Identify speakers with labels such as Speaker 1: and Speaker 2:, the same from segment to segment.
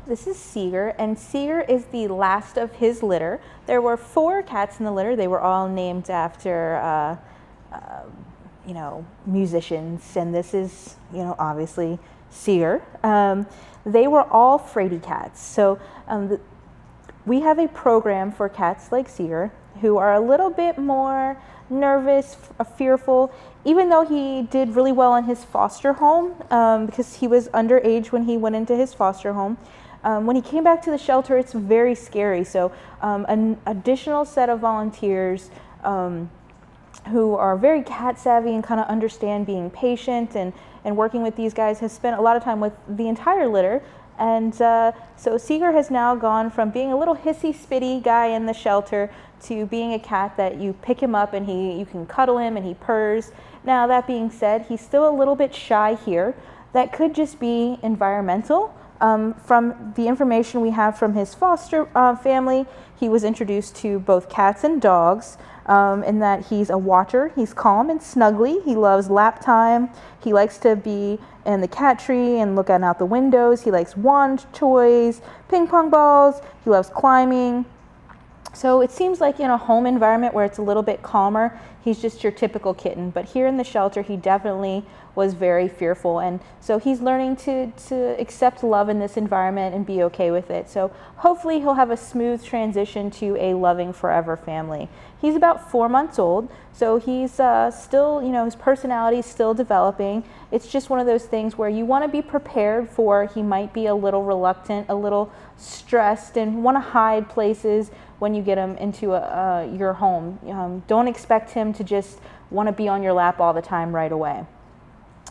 Speaker 1: This is Seger, and Seger is the last of his litter. There were 4 cats in the litter. They were all named after, musicians, and this is, obviously Seger. They were all FRAIDY cats. So we have a program for cats like Seger who are a little bit more nervous, fearful, even though he did really well in his foster home because he was underage when he went into his foster home. When he came back to the shelter, it's very scary. So an additional set of volunteers who are very cat savvy and kind of understand being patient and working with these guys has spent a lot of time with the entire litter. And so Seger has now gone from being a little hissy spitty guy in the shelter to being a cat that you pick him up and you can cuddle him and he purrs. Now that being said, he's still a little bit shy here. That could just be environmental. From the information we have from his foster family, he was introduced to both cats and dogs, in that he's a watcher. He's calm and snuggly. He loves lap time. He likes to be in the cat tree and looking out the windows. He likes wand toys, ping pong balls. He loves climbing. So it seems like in a home environment where it's a little bit calmer, he's just your typical kitten. But here in the shelter, he definitely was very fearful. And so he's learning to accept love in this environment and be okay with it. So hopefully he'll have a smooth transition to a loving forever family. He's about 4 months old, so he's still, his personality is still developing. It's just one of those things where you want to be prepared for he might be a little reluctant, a little stressed, and want to hide places when you get him into your home. Don't expect him to just want to be on your lap all the time right away.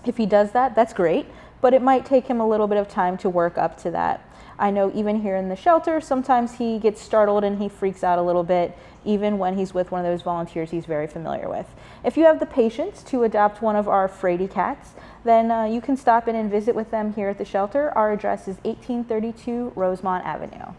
Speaker 1: If he does that, that's great, but it might take him a little bit of time to work up to that. I know even here in the shelter, sometimes he gets startled and he freaks out a little bit, even when he's with one of those volunteers he's very familiar with. If you have the patience to adopt one of our FRAIDY cats, then you can stop in and visit with them here at the shelter. Our address is 1832 Rosemont Avenue.